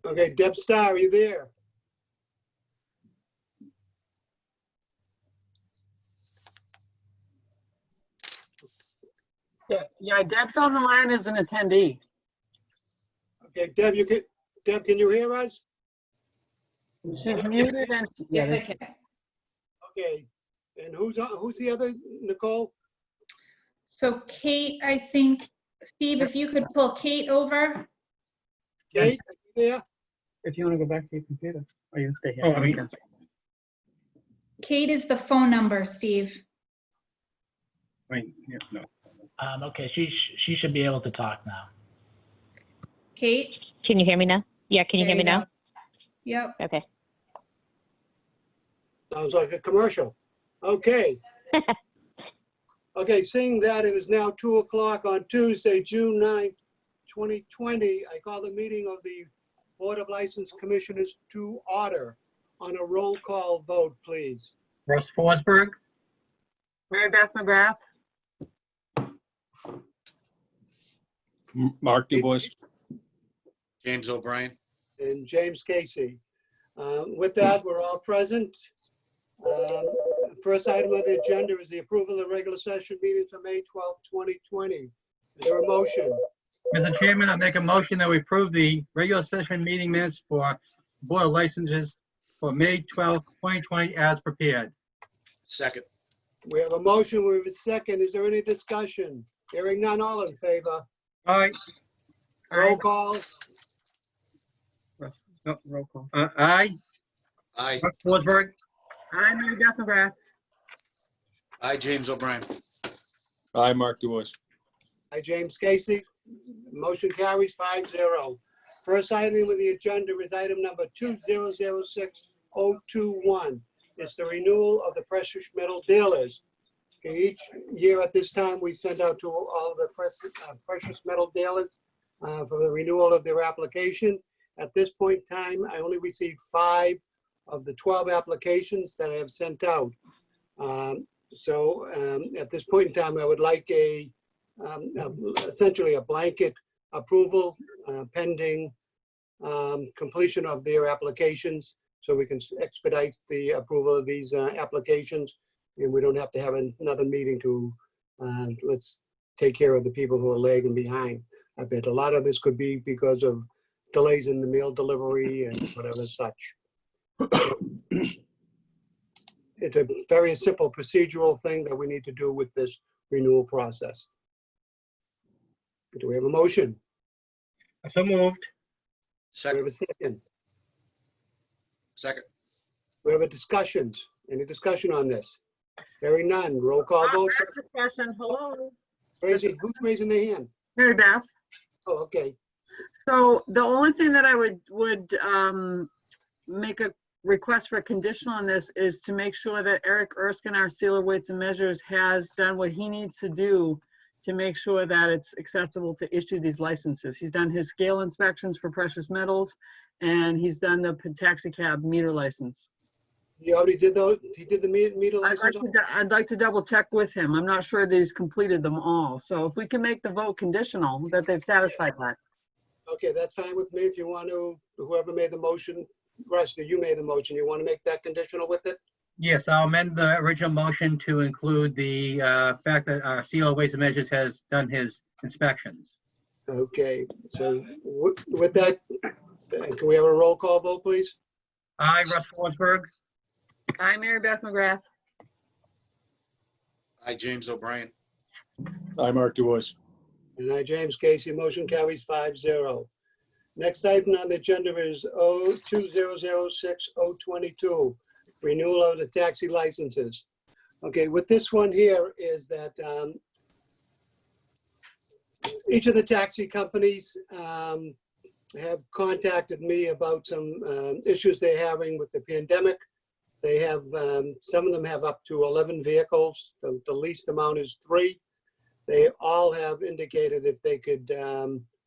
Okay, Deb Starr, are you there? Yeah, Deb's on the line as an attendee. Okay, Deb, can you hear us? She's muted and. Yes, I can. Okay, and who's the other, Nicole? So Kate, I think, Steve, if you could pull Kate over. Kate, are you there? If you want to go back to your computer, or you can stay here. Oh, I mean, Kate is the phone number, Steve. yeah, no. Okay, she should be able to talk now. Kate? Can you hear me now? Yeah, can you There hear me you go. now? Yep. Okay. Sounds like a commercial. Okay. Okay, seeing that it is now 2 o'clock on Tuesday, June 9th, 2020, I call the meeting of the Board of License Commissioners to order. On a roll call vote, please. Russ Forsberg, Mary Beth McGrath. Mark DuBois. James O'Brien. And James Casey. With that, we're all present. First item on the agenda is the approval of the regular session meetings for May 12th, 2020. Is there a motion? Mr. Chairman, I make a motion that we approve the regular session meeting minutes for Board of Licenses for May 12th, 2020 as prepared. Second. We have a motion, we have a second. Is there any discussion? Hearing none, all in favor? Aye. Roll call. No, roll call. Aye. Aye. Russ Forsberg, Hi, Mary Beth McGrath. Aye, James O'Brien. Aye, Mark DuBois. Hi, James Casey. Motion carries 5-0. First item on the agenda is item number 2006021. It's the renewal of the precious metal dealers. Okay, each year at this time, we send out to all the precious metal dealers for the renewal of their application. At this point in time, I only received 5 of the 12 applications that I have sent out. At this point in time, I would like essentially a blanket approval pending completion of their applications, so we can expedite the approval of these applications, and we don't have to have another meeting to let's take care of the people who are lagging behind a bit. A lot of this could be because of delays in the mail delivery and whatever such. It's a very simple procedural thing that we need to do with this renewal process. Do we have a motion? so moved. Do we have Second. a second? Second. We have a discussions. Any discussion on this? Hearing none. Roll call vote. Discussion, hello. Who's raising their hand? Mary Beth. Oh, okay. So the only thing that I would make a request for a conditional on this is to make sure that Eric Erskine, our sealer weights and measures, has done what he needs to do to make sure that it's acceptable to issue these licenses. He's done his scale inspections for precious metals, and he's done the taxi cab meter license. You already did those? He did the meter license? I'd like to double check with him. I'm not sure that he's completed them all. So if we can make the vote conditional that they've satisfied that. Okay, that's fine with me. If you want to, whoever made the motion, Rusty, you made the motion. You want to make that conditional with it? Yes, I'll amend the original motion to include the fact that our CO Weights and Measures has done his inspections. Okay, so with that, can we have a roll call vote, please? Aye, Russ Forsberg. Hi, Mary Beth McGrath. Aye, James O'Brien. Aye, Mark DuBois. And I, James Casey, motion carries 5-0. Next item on the agenda is 2006022, renewal of the taxi licenses. Okay, with this one here is that each of the taxi companies have contacted me about some issues they're having with the pandemic. They have, some of them have up to 11 vehicles. The least amount is 3. They all have indicated if they could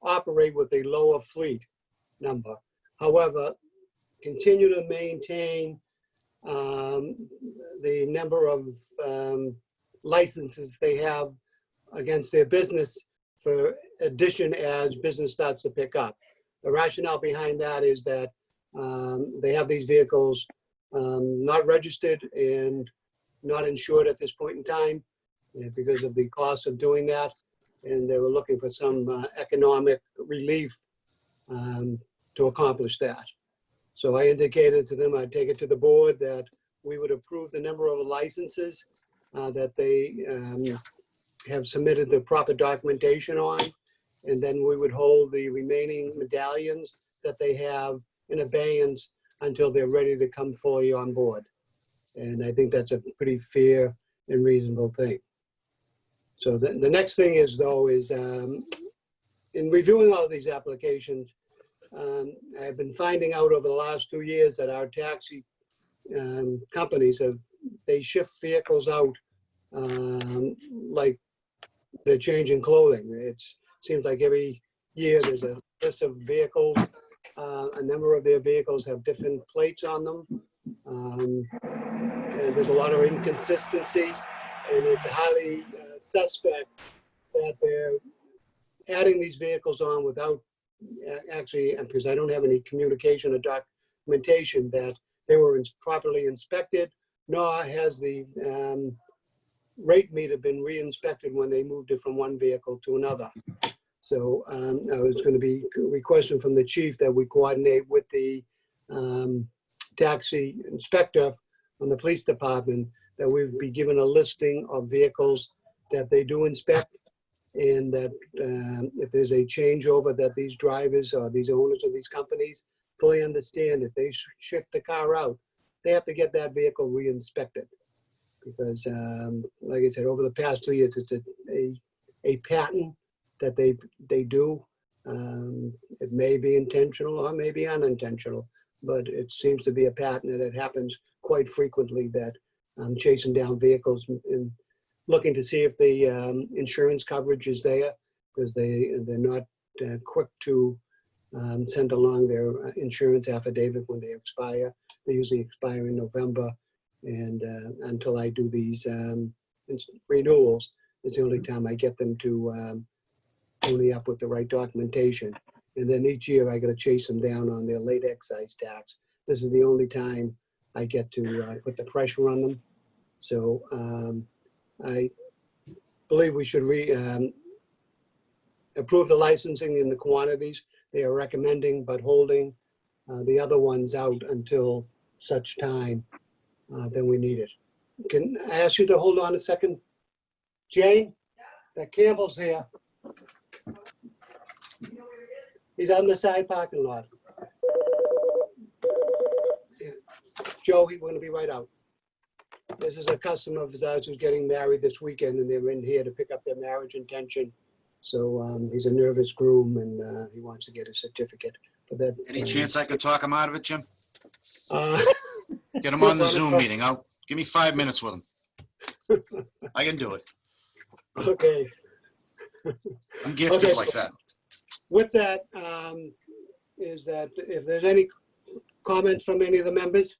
operate with a lower fleet number. However, continue to maintain the number of licenses they have against their business for addition as business starts to pick up. the rationale behind that is that they have these vehicles not registered and not insured at this point in time because of the cost of doing that. And they were looking for some economic relief to accomplish that. So I indicated to them I'd take it to the board that we would approve the number of licenses that they have submitted the proper documentation on. And then we would hold the remaining medallions that they have in abeyance until they're ready to come fully on board. And I think that's a pretty fair and reasonable thing. So the next thing is, though, is in reviewing all of these applications, I've been finding out over the last 2 years that our taxi companies they shift vehicles out like they're changing clothing. It seems like every year there's a list of vehicles. A number of their vehicles have different plates on them. And there's a lot of inconsistencies, and it's highly suspect that they're adding these vehicles on without actually, because I don't have any communication or documentation that they were properly inspected, nor has the rate meter been re-inspected when they moved it from one vehicle to another. So I was going to be requesting from the chief that we coordinate with the taxi inspector from the police department, that we've be given a listing of vehicles that they do inspect, and that if there's a changeover, that these drivers or these owners of these companies fully understand if they shift the car out, they have to get that vehicle re-inspected. Because like I said, over the past 2 years, it's a pattern that they do. It may be intentional or may be unintentional, but it seems to be a pattern that happens quite frequently, that chasing down vehicles and looking to see if the insurance coverage is there, because they're not quick to send along their insurance affidavit when they expire. They usually expire in November, and until I do these renewals, it's the only time I get them to pony up with the right documentation. And then each year I got to chase them down on their late excise tax. This is the only time I get to put the pressure on them. So I believe we should approve the licensing in the quantities they are recommending, but holding the other ones out until such time then we need it. Can I ask you to hold on a second? Jane, that Campbell's here. He's on the side parking lot. Joe, we're going to be right out. This is a customer of ours who's getting married this weekend, and they're in here to pick up their marriage intention. So he's a nervous groom, and he wants to get a certificate for that. Any chance I could talk him out of it, Jim? Get Get him on the Zoom meeting. Give me 5 minutes with him. I can do it. Okay. I'm gifted like that. With that, is that if there's any comments from any of the members?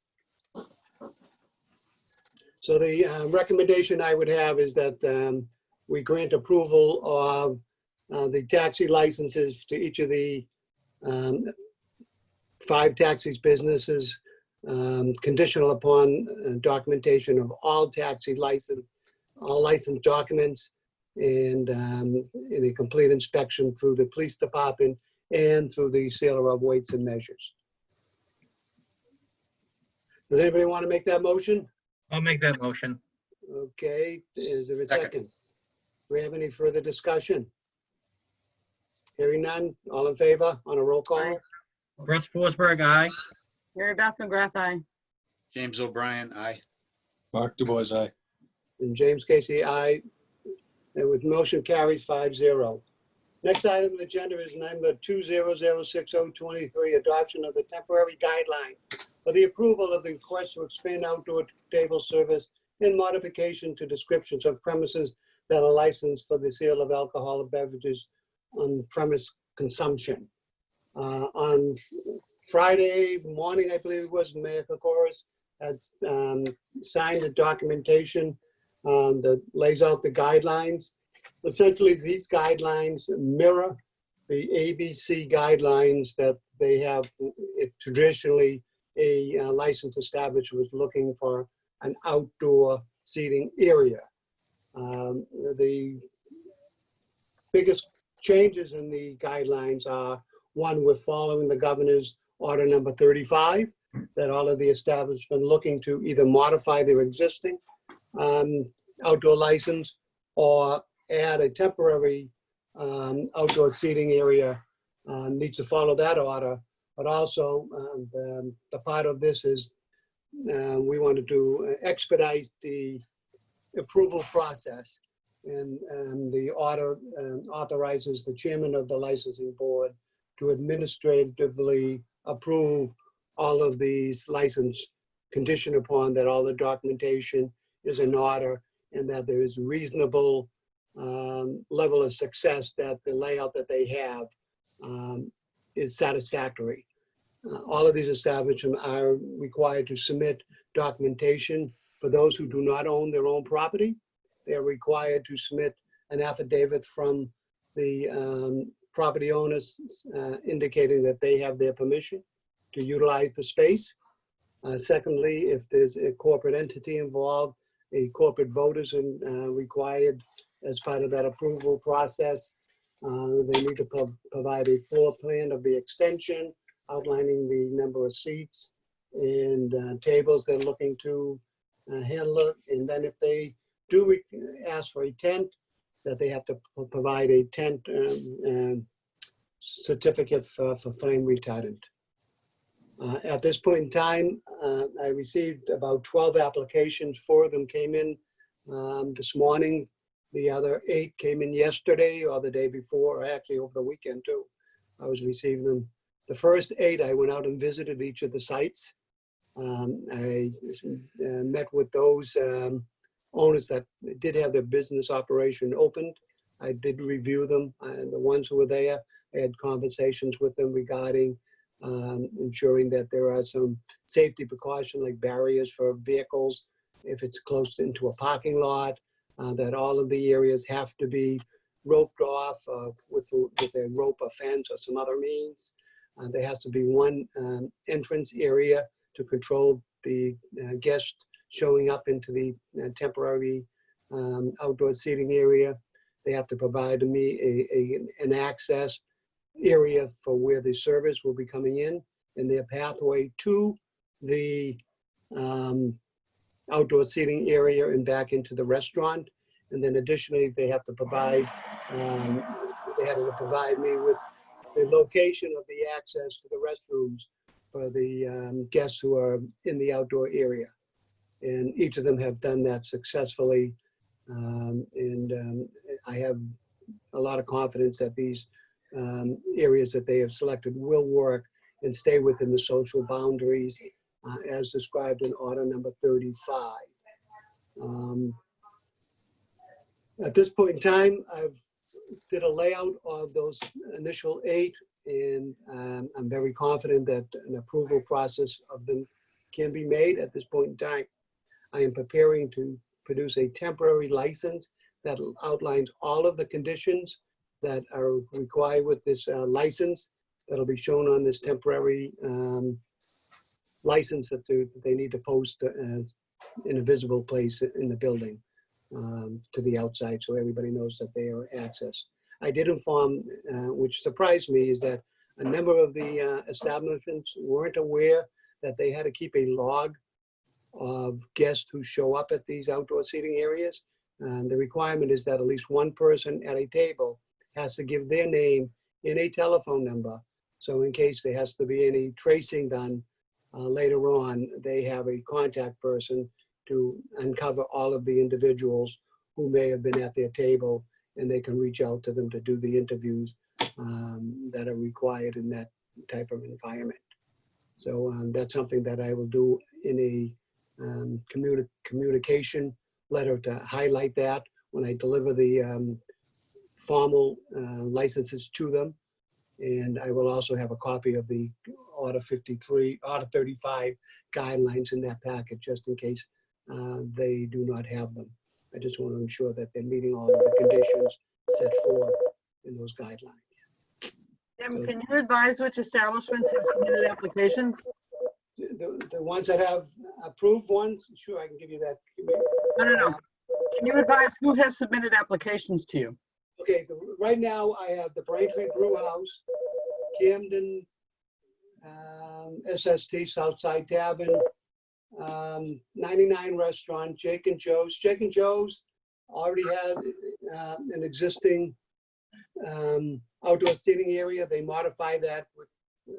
So the recommendation I would have is that we grant approval of the taxi licenses to each of the 5 taxis businesses, conditional upon documentation of all taxi license, all license documents, and in a complete inspection through the police department and through the sealer of weights and measures. Does anybody want to make that motion? I'll make that motion. Okay, is there a Second. second? Do we have any further discussion? Hearing none, all in favor on a roll call? Russ Forsberg, aye. Mary Beth McGrath, aye. James O'Brien, aye. Mark DuBois, aye. And James Casey, aye. And with motion carries 5-0. Next item on the agenda is number 2006023, adoption of the temporary guideline for the approval of the request to expand outdoor table service and modification to descriptions of premises that are licensed for the sale of alcoholic beverages on premise consumption. On Friday morning, I believe it was, Mayor Kokoris had signed the documentation that lays out the guidelines. Essentially, these guidelines mirror the ABC guidelines that they have. If traditionally a licensed establishment was looking for an outdoor seating area. The biggest changes in the guidelines are, one, we're following the governor's order number 35, that all of the establishments looking to either modify their existing outdoor license or add a temporary outdoor seating area needs to follow that order. But also, the part of this is we wanted to expedite the approval process. And the order authorizes the chairman of the licensing board to administratively approve all of these license conditioned upon that all the documentation is in order and that there is reasonable level of success that the layout that they have is satisfactory. All of these establishments are required to submit documentation. For those who do not own their own property, they're required to submit an affidavit from the property owners indicating that they have their permission to utilize the space. Secondly, if there's a corporate entity involved, a corporate vote is required as part of that approval process. They need to provide a floor plan of the extension, outlining the number of seats and tables they're looking to handle it. And then if they do ask for a tent, that they have to provide a tent certificate for flame retardant. At this point in time, I received about 12 applications. 4 of them came in this morning. The other 8 came in yesterday or the day before, or actually over the weekend too. I was receiving them. The first 8, I went out and visited each of the sites. I met with those owners that did have their business operation opened. I did review them, and the ones who were there, I had conversations with them regarding ensuring that there are some safety precautions like barriers for vehicles if it's close into a parking lot, that all of the areas have to be roped off with a rope or fence or some other means. There has to be one entrance area to control the guests showing up into the temporary outdoor seating area. They have to provide me an access area for where the service will be coming in and their pathway to the outdoor seating area and back into the restaurant. And then additionally, they have to provide, they had to provide me with the location of the access to the restrooms for the guests who are in the outdoor area. And each of them have done that successfully. I have a lot of confidence that these areas that they have selected will work and stay within the social boundaries as described in order number 35. At this point in time, I've did a layout of those initial 8, and I'm very confident that an approval process of them can be made at this point in time. I am preparing to produce a temporary license that outlines all of the conditions that are required with this license that'll be shown on this temporary license that they need to post in a visible place in the building to the outside so everybody knows that they are accessed. I did inform, which surprised me, is that a number of the establishments weren't aware that they had to keep a log of guests who show up at these outdoor seating areas. The requirement is that at least one person at a table has to give their name and a telephone number. So in case there has to be any tracing done later on, they have a contact person to uncover all of the individuals who may have been at their table, and they can reach out to them to do the interviews that are required in that type of environment. So that's something that I will do in a communication letter to highlight that when I deliver the formal licenses to them. And I will also have a copy of the Order 35 guidelines in that packet, just in case they do not have them. I just want to ensure that they're meeting all of the conditions set forth in those guidelines. Tim, can you advise which establishments have submitted applications? The ones that have approved ones, sure, I can give you that. No. Can you advise who has submitted applications to you? Okay, right now I have the Braintree Brew House, Camden, SST, Southside Tavern, 99 Restaurant, Jake and Joe's. Jake and Joe's already has an existing outdoor seating area. They modify that with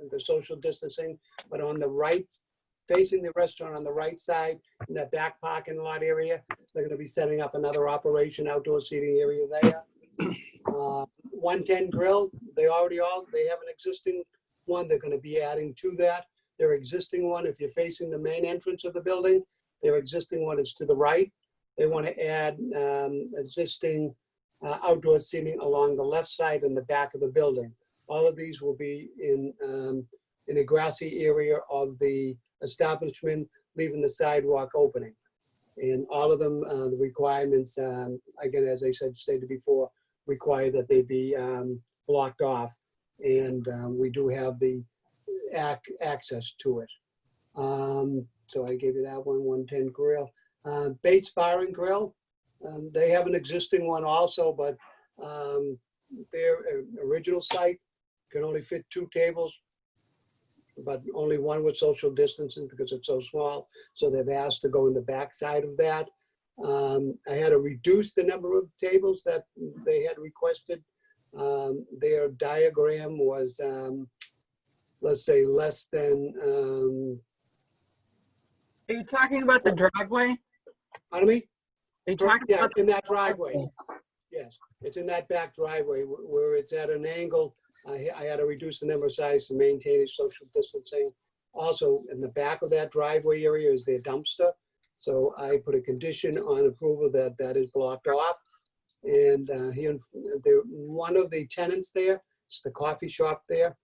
the social distancing, but on the right, facing the restaurant on the right side, in that back parking lot area, they're gonna be setting up another operation, outdoor seating area there. 110 Grill, they have an existing one. They're gonna be adding to that. Their existing one, if you're facing the main entrance of the building, their existing one is to the right. They want to add existing outdoor seating along the left side and the back of the building. All of these will be in a grassy area of the establishment, leaving the sidewalk opening. And all of them, the requirements, again, as I stated before, require that they be blocked off. And we do have the access to it. So I gave you that one, 110 Grill. Bates Bar and Grill, they have an existing one also, but their original site can only fit 2 tables, but only one with social distancing because it's so small. So they've asked to go in the back side of that. I had to reduce the number of tables that they had requested. Their diagram was, let's say, less than. Are you talking about the driveway? Pardon me? Are you talking Yeah, about in that driveway. Yes, it's in that back driveway where it's at an angle. I had to reduce the number of size to maintain its social distancing. Also, in the back of that driveway area is their dumpster. So I put a condition on approval that that is blocked off. And one of the tenants there, it's the coffee shop there.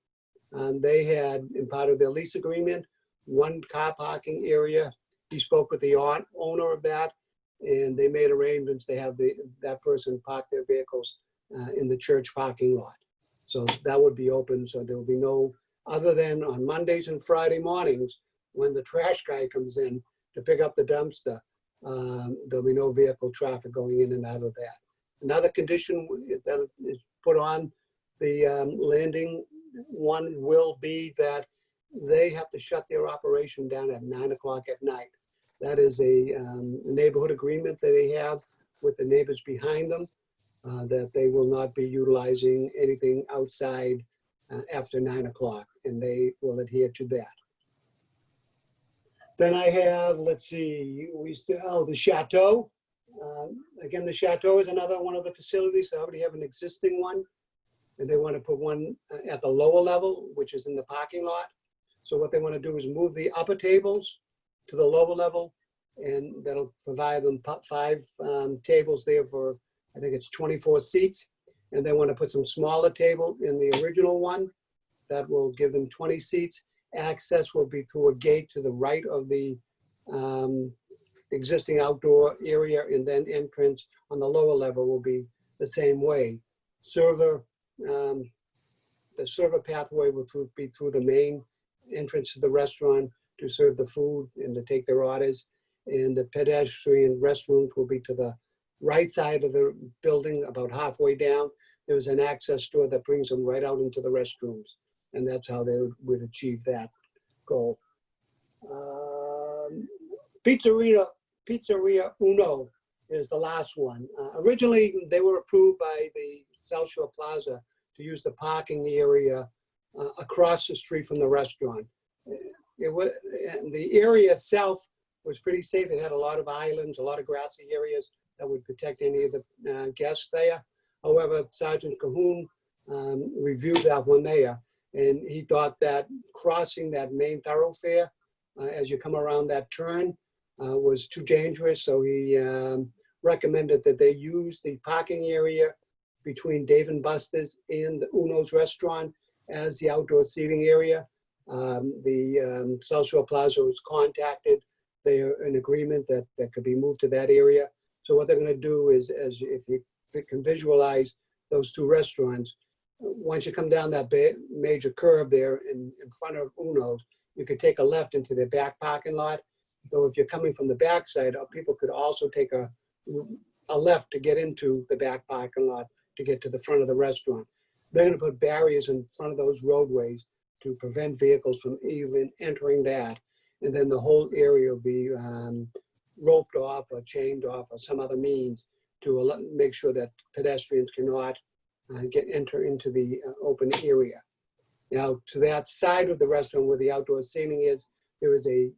And they had, in part of their lease agreement, 1 car parking area. He spoke with the owner of that, and they made arrangements to have that person park their vehicles in the church parking lot. So that would be open, so there will be no, other than on Mondays and Friday mornings, when the trash guy comes in to pick up the dumpster, there'll be no vehicle traffic going in and out of that. Another condition that is put on the landing one will be that they have to shut their operation down at 9 o'clock at night. That is a neighborhood agreement that they have with the neighbors behind them, that they will not be utilizing anything outside after 9 o'clock, and they will adhere to that. Then I have, let's see, the Chateau. Again, the Chateau is another one of the facilities. They already have an existing one, and they want to put one at the lower level, which is in the parking lot. So what they want to do is move the upper tables to the lower level, and that'll provide them 5 tables there for, I think it's 24 seats. And they want to put some smaller table in the original one. That will give them 20 seats. Access will be through a gate to the right of the existing outdoor area, and then entrance on the lower level will be the same way. The server pathway will be through the main entrance to the restaurant to serve the food and to take their orders. And the pedestrian restrooms will be to the right side of the building, about halfway down. There's an access door that brings them right out into the restrooms. And that's how they would achieve that goal. Pizzeria Uno is the last one. Originally, they were approved by the South Shore Plaza to use the parking area across the street from the restaurant. The area itself was pretty safe. It had a lot of islands, a lot of grassy areas that would protect any of the guests there. However, Sergeant Cahoon reviewed that one there, and he thought that crossing that main thoroughfare as you come around that turn was too dangerous. So he recommended that they use the parking area between Dave and Buster's and the Uno's restaurant as the outdoor seating area. The South Shore Plaza was contacted. They're in agreement that could be moved to that area. So what they're going to do is, if you can visualize those 2 restaurants, once you come down that major curve there in front of Uno's, you could take a left into their back parking lot. Though if you're coming from the backside, people could also take a left to get into the back parking lot to get to the front of the restaurant. They're going to put barriers in front of those roadways to prevent vehicles from even entering that. And then the whole area will be roped off or chained off or some other means to make sure that pedestrians cannot enter into the open area. Now, to that side of the restaurant where the outdoor seating is, there is a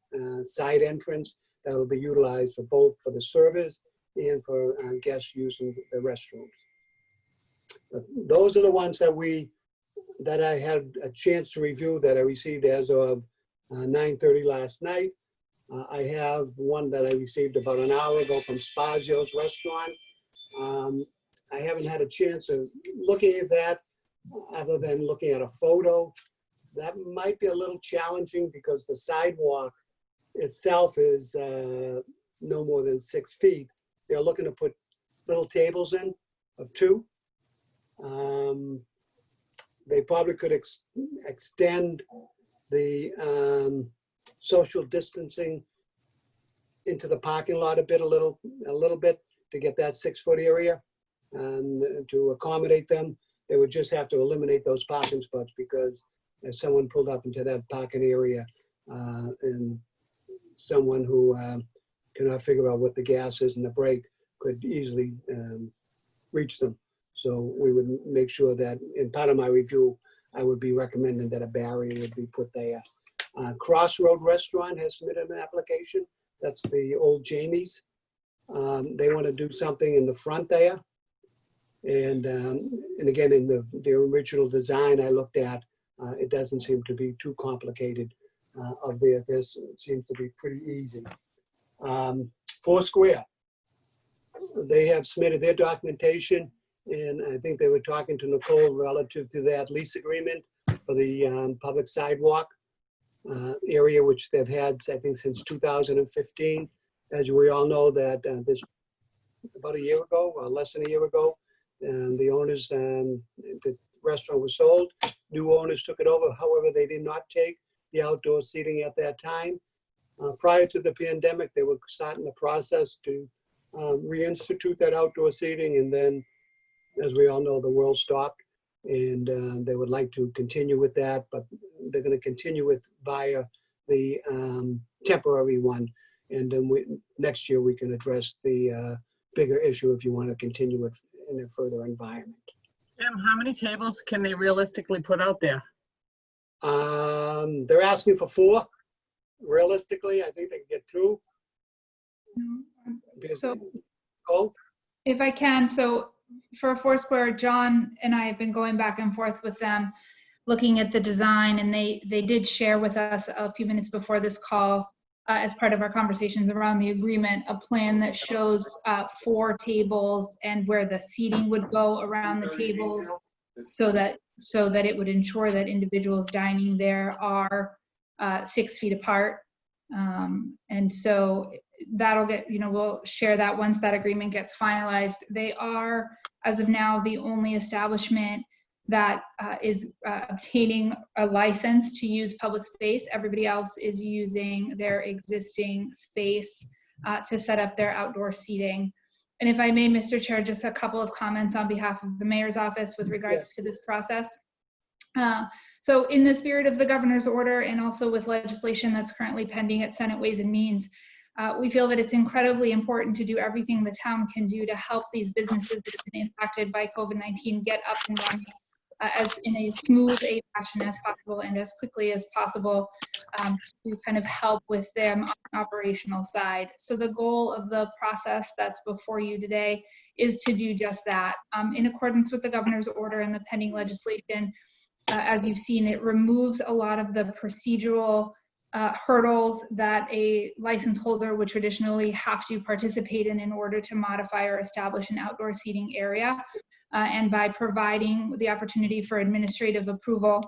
side entrance that will be utilized for both for the servers and for guests using the restrooms. But those are the ones that I had a chance to review that I received as of 9:30 last night. I have one that I received about an hour ago from Spazio's Restaurant. I haven't had a chance of looking at that other than looking at a photo. That might be a little challenging because the sidewalk itself is no more than 6 feet. They're looking to put little tables in of 2. They probably could extend the social distancing into the parking lot a little bit to get that 6-foot area. And to accommodate them, they would just have to eliminate those parking spots because if someone pulled up into that parking area and someone who cannot figure out what the gas is and the brake could easily reach them. So we would make sure that in part of my review, I would be recommending that a barrier would be put there. Crossroad Restaurant has submitted an application. That's the old Jamie's. They want to do something in the front there. And again, in the original design I looked at, it doesn't seem to be too complicated of this. It seems to be pretty easy. Foursquare, they have submitted their documentation, and I think they were talking to Nicole relative to that lease agreement for the public sidewalk area, which they've had, I think, since 2015. As we all know, that this about a year ago, or less than a year ago, the owners, the restaurant was sold. New owners took it over. However, they did not take the outdoor seating at that time. Prior to the pandemic, they were starting the process to reinstitute that outdoor seating. And then, as we all know, the world stopped. And they would like to continue with that, but they're going to continue it via the temporary one. And then next year, we can address the bigger issue if you want to continue it in a further environment. Jim, how many tables can they realistically put out there? They're asking for 4. Realistically, I think they can get 2. So if I can, so for Foursquare, John and I have been going back and forth with them, looking at the design, and they did share with us a few minutes before this call, as part of our conversations around the agreement, a plan that shows 4 tables and where the seating would go around the tables, so that it would ensure that individuals dining there are 6 feet apart. And so that'll get, we'll share that once that agreement gets finalized. They are, as of now, the only establishment that is obtaining a license to use public space. Everybody else is using their existing space to set up their outdoor seating. And if I may, Mr. Chair, just a couple of comments on behalf of the mayor's office with regards to this process. So in the spirit of the governor's order and also with legislation that's currently pending at Senate Ways and Means, we feel that it's incredibly important to do everything the town can do to help these businesses that have been impacted by COVID-19 get up and running as in a smooth a fashion as possible and as quickly as possible, to kind of help with them on the operational side. So the goal of the process that's before you today is to do just that. In accordance with the governor's order and the pending legislation, as you've seen, it removes a lot of the procedural hurdles that a license holder would traditionally have to participate in order to modify or establish an outdoor seating area. And by providing the opportunity for administrative approval,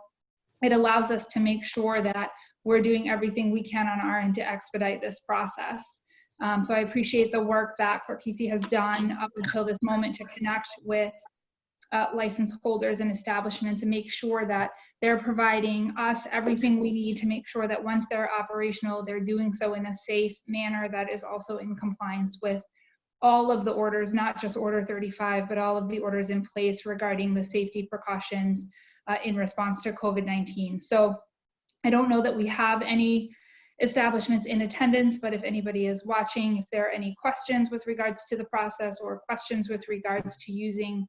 it allows us to make sure that we're doing everything we can on our end to expedite this process. So I appreciate the work that Court Casey has done up until this moment to connect with license holders and establishments and make sure that they're providing us everything we need to make sure that once they're operational, they're doing so in a safe manner that is also in compliance with all of the orders, not just Order 35, but all of the orders in place regarding the safety precautions in response to COVID-19. So I don't know that we have any establishments in attendance, but if anybody is watching, if there are any questions with regards to the process or questions with regards to using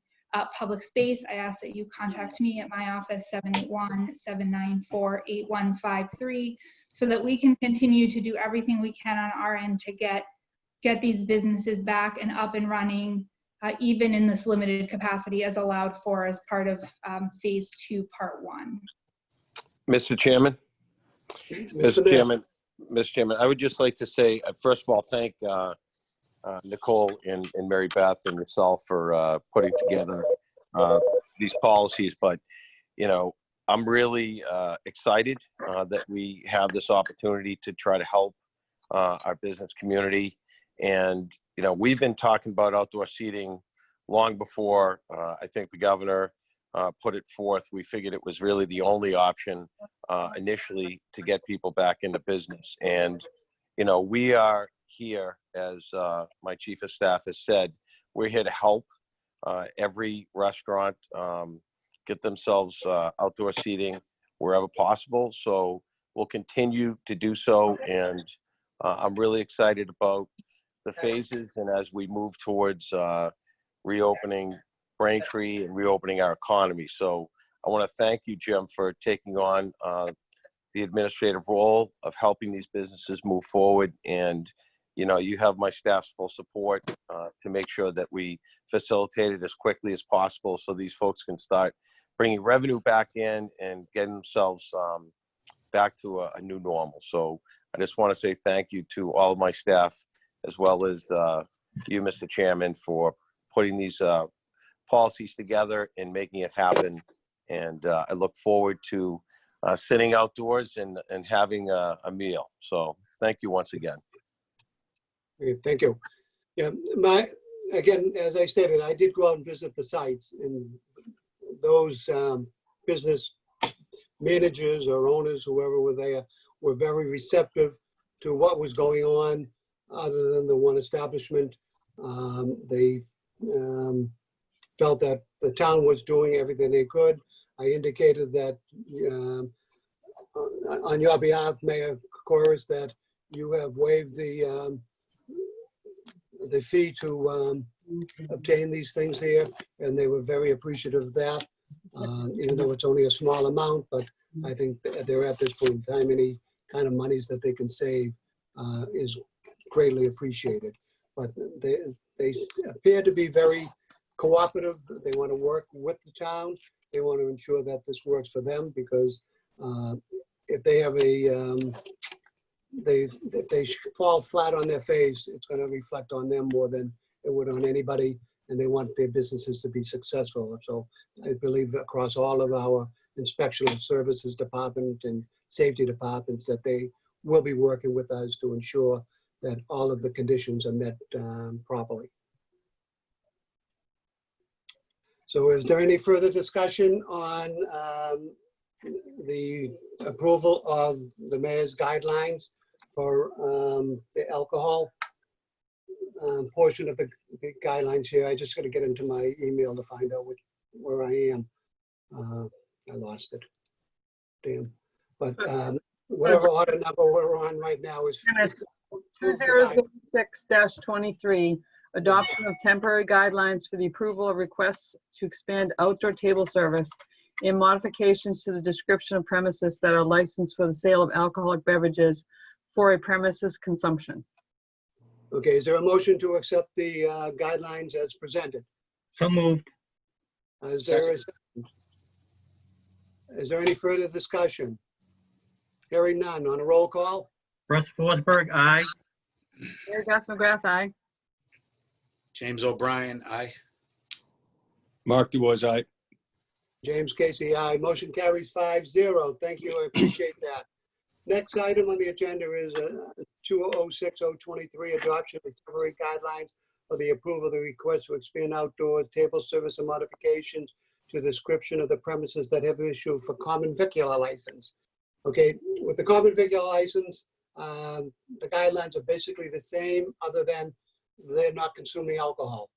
public space, I ask that you contact me at my office, 781-794-8153, so that we can continue to do everything we can on our end to get these businesses back and up and running, even in this limited capacity as allowed for as part of phase 2, part 1. Mr. Chairman, Mr. Chairman, I would just like to say, first of all, thank Nicole and Mary Beth and yourself for putting together these policies. But, you know, I'm really excited that we have this opportunity to try to help our business community. And, you know, we've been talking about outdoor seating long before I think the governor put it forth. We figured it was really the only option initially to get people back into business. And, you know, we are here, as my chief of staff has said, we're here to help every restaurant get themselves outdoor seating wherever possible. So we'll continue to do so. And I'm really excited about the phases. And as we move towards reopening Braintree and reopening our economy. So I want to thank you, Jim, for taking on the administrative role of helping these businesses move forward. And, you know, you have my staff's full support to make sure that we facilitate it as quickly as possible so these folks can start bringing revenue back in and getting themselves back to a new normal. So I just want to say thank you to all of my staff, as well as you, Mr. Chairman, for putting these policies together and making it happen. And I look forward to sitting outdoors and having a meal. So thank you once again. Thank you. Yeah, again, as I stated, I did go out and visit the sites, and those business managers or owners, whoever were there, were very receptive to what was going on. Other than the one establishment, they felt that the town was doing everything they could. I indicated that on your behalf, Mayor Corus, that you have waived the fee to obtain these things here, and they were very appreciative of that, even though it's only a small amount. But I think they're at this point in time, any kind of monies that they can save is greatly appreciated. But they appear to be very cooperative. They want to work with the town. They want to ensure that this works for them, because if they have if they fall flat on their face, it's going to reflect on them more than it would on anybody, and they want their businesses to be successful. So I believe across all of our inspection services department and safety departments that they will be working with us to ensure that all of the conditions are met properly. So is there any further discussion on the approval of the mayor's guidelines for the alcohol portion of the guidelines here? I just got to get into my email to find out where I am. I lost it. Damn. But whatever order number we're on right now is 2006-23, adoption of temporary guidelines for the approval of requests to expand outdoor table service and modifications to the description of premises that are licensed for the sale of alcoholic beverages for a premises consumption. Okay, is there a motion to accept the guidelines as presented? So moved. Is there any further discussion? Hearing none. On a roll call? Russ Forsberg, aye. Mary Beth McGrath, aye. James O'Brien, aye. Mark DuBois, aye. James Casey, aye. Motion carries 5-0. Thank you. I appreciate that. Next item on the agenda is 206023, adoption of temporary guidelines for the approval of the request to expand outdoor table service and modifications to the description of the premises that have issued for common vicular license. Okay, with the common vicular license, the guidelines are basically the same, other than they're not consuming alcohol.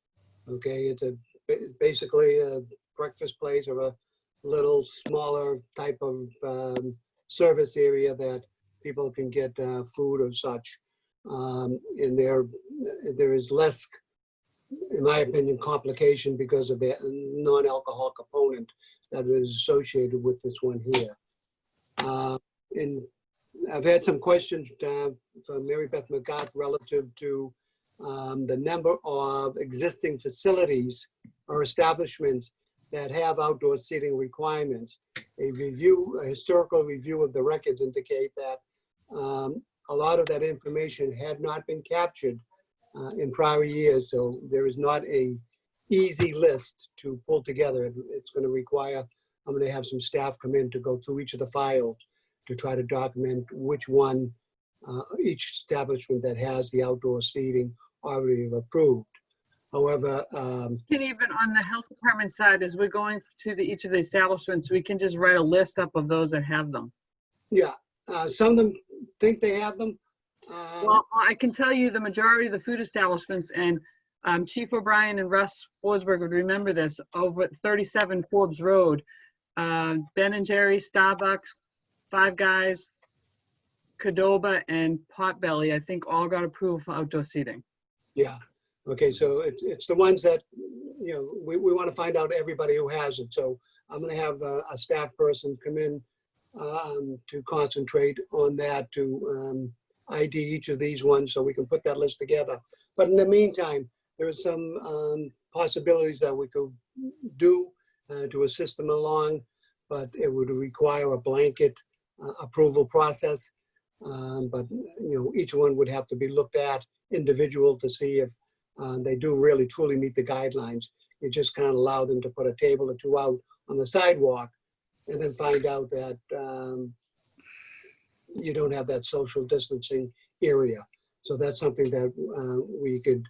Okay, it's basically a breakfast place or a little smaller type of service area that people can get food or such. And there is less, in my opinion, complication because of the non-alcohol component that is associated with this one here. And I've had some questions from Mary Beth McGough relative to the number of existing facilities or establishments that have outdoor seating requirements. A historical review of the records indicate that a lot of that information had not been captured in prior years, so there is not a easy list to pull together. It's going to require, I'm going to have some staff come in to go through each of the files to try to document which one, each establishment that has the outdoor seating already have approved. However, can even on the health department side, as we're going to each of the establishments, we can just write a list up of those that have them. yeah, some of them think they have them. Well, I can tell you the majority of the food establishments, and Chief O'Brien and Russ Forsberg would remember this, over at 37 Forbes Road, Ben and Jerry's, Starbucks, Five Guys, Qdoba, and Potbelly, I think all got approval for outdoor seating. Yeah. Okay, so it's the ones that, you know, we want to find out everybody who has it. So I'm going to have a staff person come in to concentrate on that, to ID each of these ones so we can put that list together. But in the meantime, there are some possibilities that we could do to assist them along, but it would require a blanket approval process. But, you know, each one would have to be looked at individual to see if they do really truly meet the guidelines. You just can't allow them to put a table or two out on the sidewalk and then find out that you don't have that social distancing area. So that's something that we could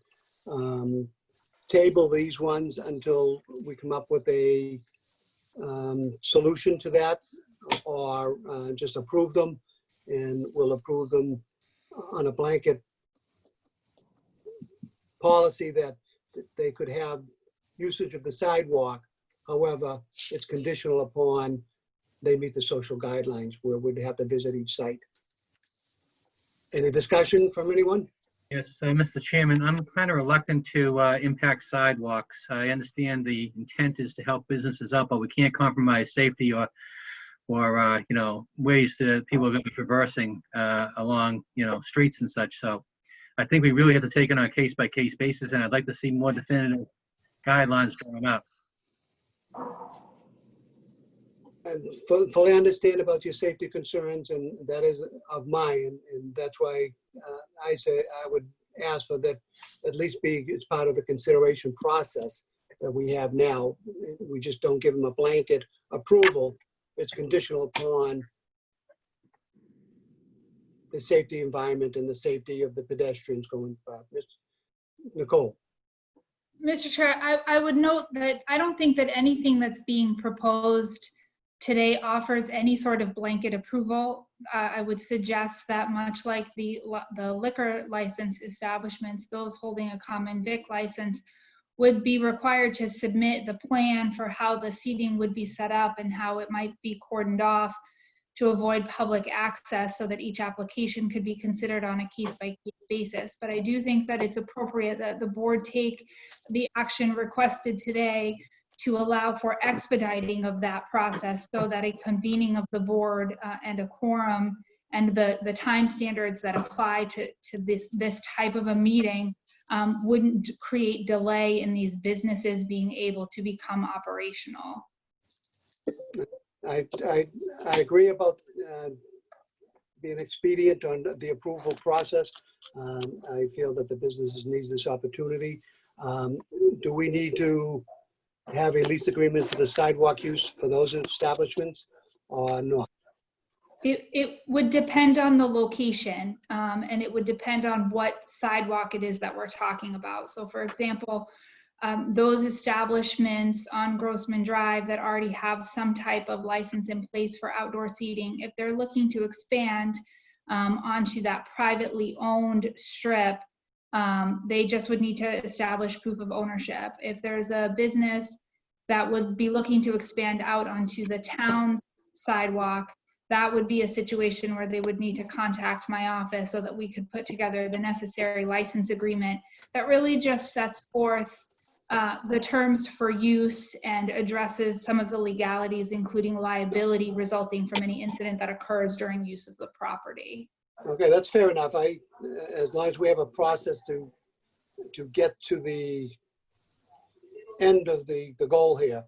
table these ones until we come up with a solution to that, or just approve them, and we'll approve them on a blanket policy that they could have usage of the sidewalk. However, it's conditional upon they meet the social guidelines, where we'd have to visit each site. Any discussion from anyone? Yes, Mr. Chairman, I'm kind of reluctant to impact sidewalks. I understand the intent is to help businesses out, but we can't compromise safety or you know, ways that people are going to be traversing along, you know, streets and such. So I think we really have to take it on a case-by-case basis, and I'd like to see more definitive guidelines drawn up. And fully understand about your safety concerns, and that is of mine, and that's why I say I would ask for that at least be as part of the consideration process that we have now. We just don't give them a blanket approval. It's conditional upon the safety environment and the safety of the pedestrians going by. Nicole. Mr. Chair, I would note that I don't think that anything that's being proposed today offers any sort of blanket approval. I would suggest that, much like the liquor license establishments, those holding a common vic license would be required to submit the plan for how the seating would be set up and how it might be cordoned off to avoid public access, so that each application could be considered on a case-by-case basis. But I do think that it's appropriate that the board take the action requested today to allow for expediting of that process, so that a convening of the board and a quorum and the time standards that apply to this type of a meeting wouldn't create delay in these businesses being able to become operational. I agree about being expedient on the approval process. I feel that the businesses needs this opportunity. Do we need to have a lease agreement for the sidewalk use for those establishments or not? It would depend on the location, and it would depend on what sidewalk it is that we're talking about. So for example, those establishments on Grossman Drive that already have some type of license in place for outdoor seating, if they're looking to expand onto that privately owned strip, they just would need to establish proof of ownership. If there's a business that would be looking to expand out onto the town's sidewalk, that would be a situation where they would need to contact my office so that we could put together the necessary license agreement that really just sets forth the terms for use and addresses some of the legalities, including liability resulting from any incident that occurs during use of the property. Okay, that's fair enough. As long as we have a process to get to the end of the goal here.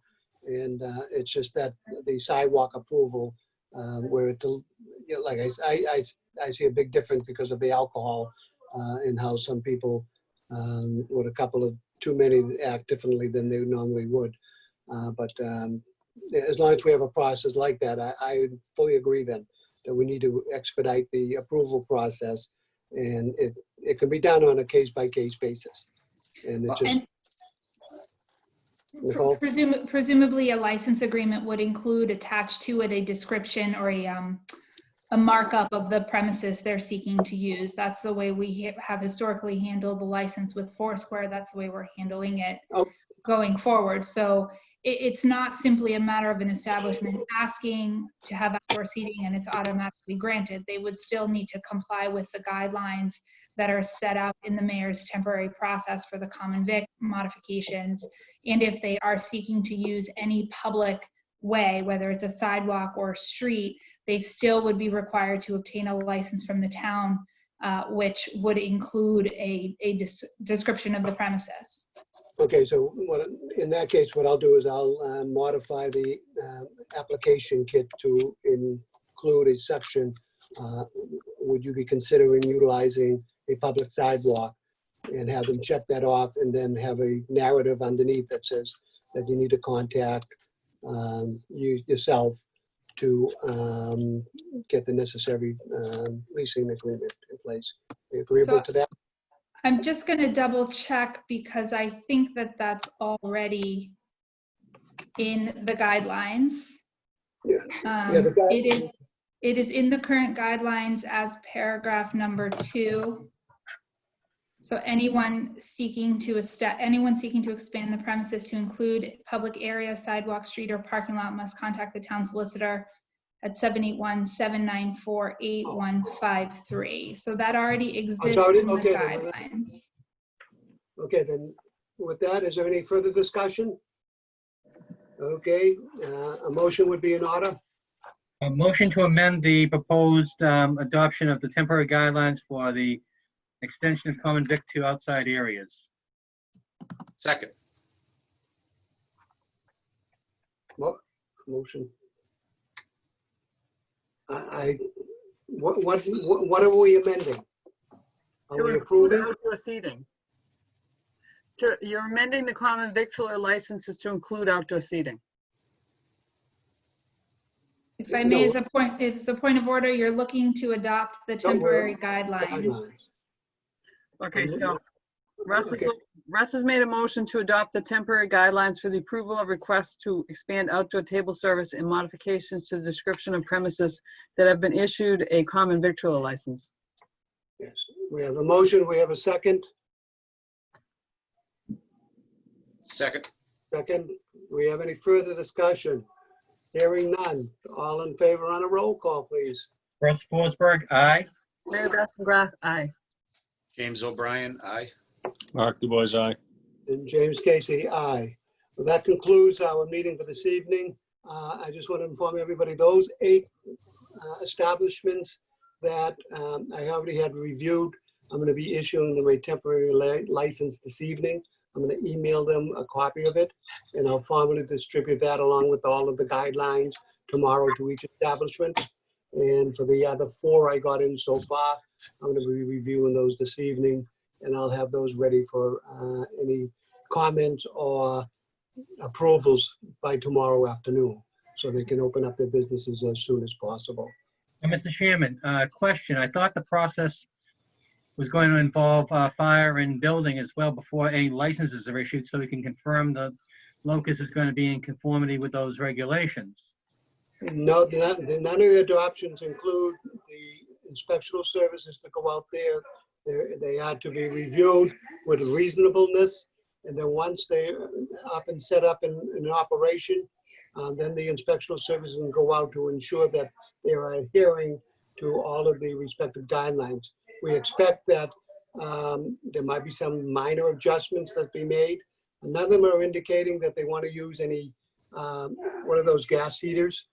And it's just that the sidewalk approval, where it, like I see a big difference because of the alcohol and how some people with a couple of too many act differently than they normally would. But as long as we have a process like that, I fully agree then that we need to expedite the approval process, and it can be done on a case-by-case basis. And it just, Nicole? Presumably a license agreement would include attached to it a description or a markup of the premises they're seeking to use. That's the way we have historically handled the license with Foursquare. That's the way we're handling it going forward. So it's not simply a matter of an establishment asking to have outdoor seating and it's automatically granted. They would still need to comply with the guidelines that are set out in the mayor's temporary process for the common vic modifications. And if they are seeking to use any public way, whether it's a sidewalk or a street, they still would be required to obtain a license from the town, which would include a description of the premises. Okay, so in that case, what I'll do is I'll modify the application kit to include a section. Would you be considering utilizing a public sidewalk, and have them check that off, and then have a narrative underneath that says that you need to contact you yourself to get the necessary leasing agreement in place. Are you agreeable to that? I'm just going to double check because I think that that's already in the guidelines. It is in the current guidelines as paragraph number 2. So anyone seeking to expand the premises to include public area, sidewalk, street, or parking lot must contact the town solicitor at 781-794-8153. So that already exists in the guidelines. Okay, then with that, is there any further discussion? Okay, a motion would be in order. A motion to amend the proposed adoption of the temporary guidelines for the extension of common vic to outside areas. Second. Motion. What are we amending? Are we approving? Outdoor seating. You're amending the common victualler licenses to include outdoor seating. If I may, as a point of order, you're looking to adopt the temporary guidelines. Okay, so Russ has made a motion to adopt the temporary guidelines for the approval of requests to expand outdoor table service and modifications to the description of premises that have been issued a common victualler license. Yes, we have a motion. We have a second. Second. Second. We have any further discussion? Hearing none. All in favor on a roll call, please. Russ Forsberg, aye. Mary Beth McGrath, aye. James O'Brien, aye. Mark DuBois, aye. And James Casey, aye. Well, that concludes our meeting for this evening. I just want to inform everybody, those 8 establishments that I already had reviewed, I'm going to be issuing them a temporary license this evening. I'm going to email them a copy of it, and I'll formally distribute that along with all of the guidelines tomorrow to each establishment. And for the other 4 I got in so far, I'm going to be reviewing those this evening, and I'll have those ready for any comments or approvals by tomorrow afternoon, so they can open up their businesses as soon as possible. Mr. Chairman, question. I thought the process was going to involve fire and building as well before any licenses are issued, so we can confirm the locus is going to be in conformity with those regulations. No, none of the adoptions include the inspectional services to go out there. They are to be reviewed with reasonableness. And then once they up and set up in operation, then the inspectional services can go out to ensure that they are adhering to all of the respective guidelines. We expect that there might be some minor adjustments that be made. None of them are indicating that they want to use any, one of those gas heaters,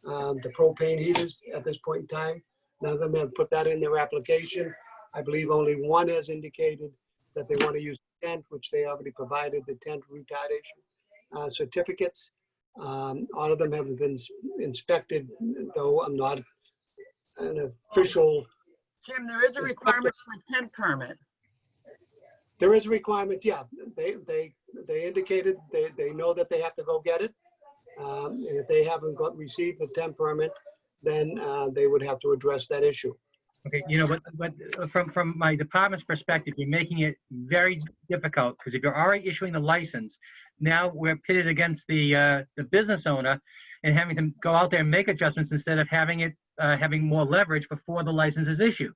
the propane heaters at this point in time. None of them have put that in their application. I believe only one has indicated that they want to use tent, which they already provided the tent retardation certificates. All of them have been inspected, though I'm not an official. Jim, there is a requirement for a tent permit. There is a requirement, yeah. They indicated they know that they have to go get it. And if they haven't received the tent permit, then they would have to address that issue. Okay, you know, but from my department's perspective, you're making it very difficult, because if you're already issuing the license, now we're pitted against the business owner and having them go out there and make adjustments instead of having it having more leverage before the license is issued.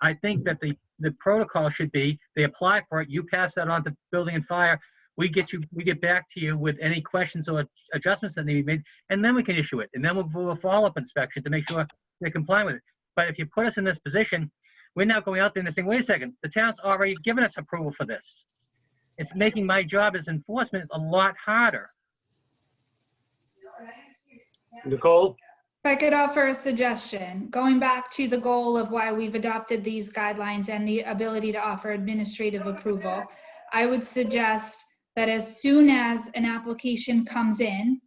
I think that the protocol should be they apply for it, you pass that on to building and fire, we get back to you with any questions or adjustments that need to be made, and then we can issue it, and then we'll do a follow-up inspection to make sure they comply with it. But if you put us in this position, we're now going out there and saying, wait a second, the town's already given us approval for this. It's making my job as enforcement a lot harder. Nicole? If I could offer a suggestion, going back to the goal of why we've adopted these guidelines and the ability to offer administrative approval, I would suggest that as soon as an application comes in,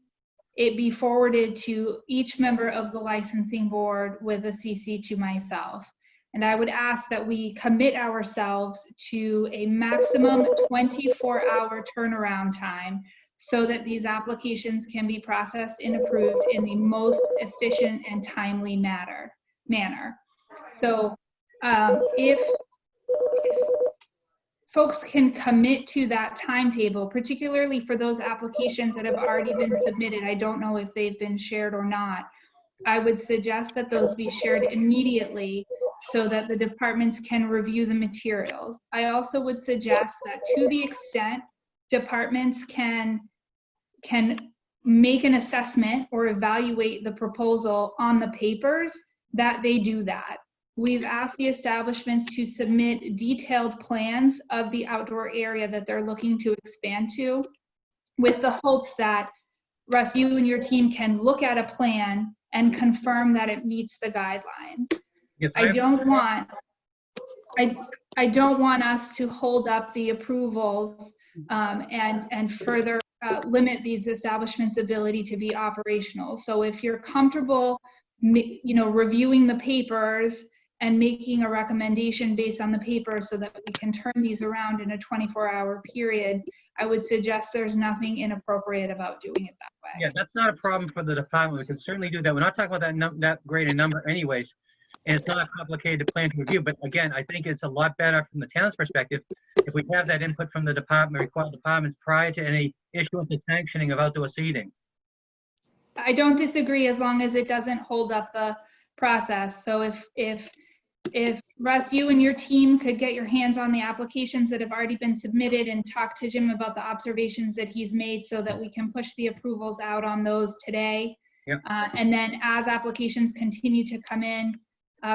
it be forwarded to each member of the licensing board with a CC to myself. And I would ask that we commit ourselves to a maximum 24-hour turnaround time so that these applications can be processed and approved in the most efficient and timely manner. So if folks can commit to that timetable, particularly for those applications that have already been submitted, I don't know if they've been shared or not, I would suggest that those be shared immediately so that the departments can review the materials. I also would suggest that to the extent departments can make an assessment or evaluate the proposal on the papers, that they do that. We've asked the establishments to submit detailed plans of the outdoor area that they're looking to expand to, with the hopes that, Russ, you and your team can look at a plan and confirm that it meets the guidelines. Yes, I don't want us to hold up the approvals and further limit these establishments' ability to be operational. So if you're comfortable, reviewing the papers and making a recommendation based on the paper so that we can turn these around in a 24-hour period, I would suggest there's nothing inappropriate about doing it that way. Yeah, that's not a problem for the department. We can certainly do that. We're not talking about that great a number anyways, and it's not a complicated plan to review. But again, I think it's a lot better from the town's perspective if we have that input from the department, required departments, prior to any issuance or sanctioning of outdoor seating. I don't disagree, as long as it doesn't hold up the process. So if Russ, you and your team could get your hands on the applications that have already been submitted and talk to Jim about the observations that he's made so that we can push the approvals out on those today. Yep. And then as applications continue to come in,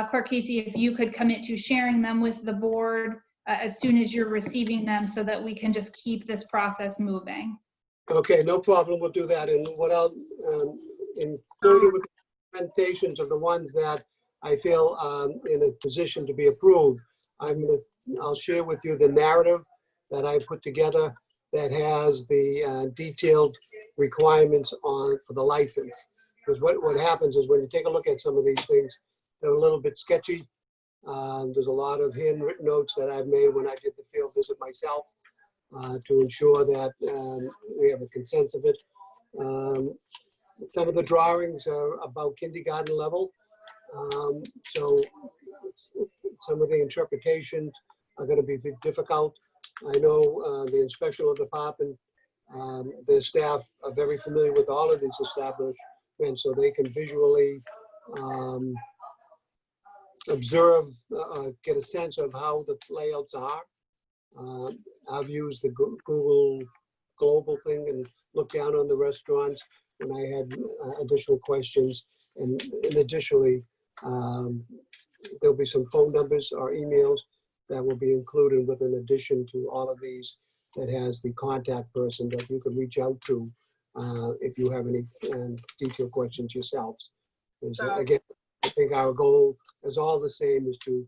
Clerk Casey, if you could commit to sharing them with the board as soon as you're receiving them so that we can just keep this process moving. Okay, no problem. We'll do that. And what I'll include with the presentations of the ones that I feel in a position to be approved, I'll share with you the narrative that I put together that has the detailed requirements for the license. Because what happens is when you take a look at some of these things, they're a little bit sketchy. There's a lot of handwritten notes that I've made when I did the field visit myself to ensure that we have a consensus of it. Some of the drawings are about kindergarten level. So some of the interpretations are going to be difficult. I know the inspectional department, their staff are very familiar with all of these establishments, so they can visually observe, get a sense of how the layouts are. I've used the Google Global thing and looked down on the restaurants when I had additional questions. And additionally, there'll be some phone numbers or emails that will be included with an addition to all of these that has the contact person that you can reach out to if you have any detailed questions yourselves. And again, I think our goal is all the same, is to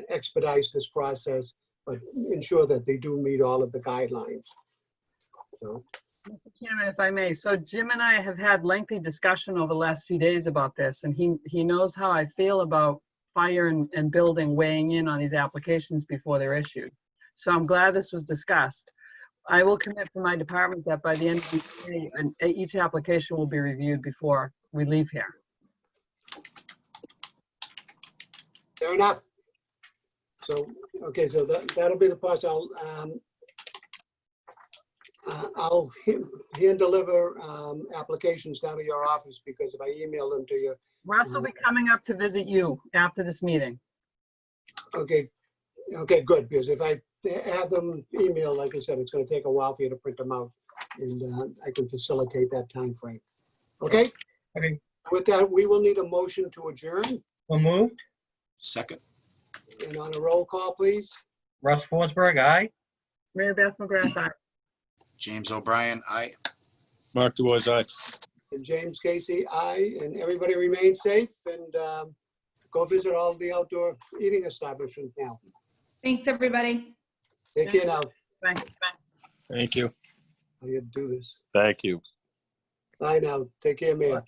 expedite this process, but ensure that they do meet all of the guidelines. So. Mr. Chairman, if I may, so Jim and I have had lengthy discussion over the last few days about this, and he knows how I feel about fire and building weighing in on these applications before they're issued. So I'm glad this was discussed. I will commit to my department that by the end of the day, each application will be reviewed before we leave here. Fair enough. So, okay, so that'll be the process. I'll hand deliver applications down to your office, because if I email them to you. Russ will be coming up to visit you after this meeting. Okay, good, because if I have them emailed, like I said, it's going to take a while for you to print them out, and I can facilitate that time frame. Okay? Okay. With that, we will need a motion to adjourn, So moved. Second. and on a roll call, please. Russ Forsberg, aye. Mary Beth McGrath, aye. James O'Brien, aye. Mark DeWoz, aye. And James Casey, aye, and everybody remain safe, and go visit all the outdoor eating establishments now. Thanks, everybody. Take care now. Thanks. Thank you. How do you do this? Thank you. Bye now. Take care, man.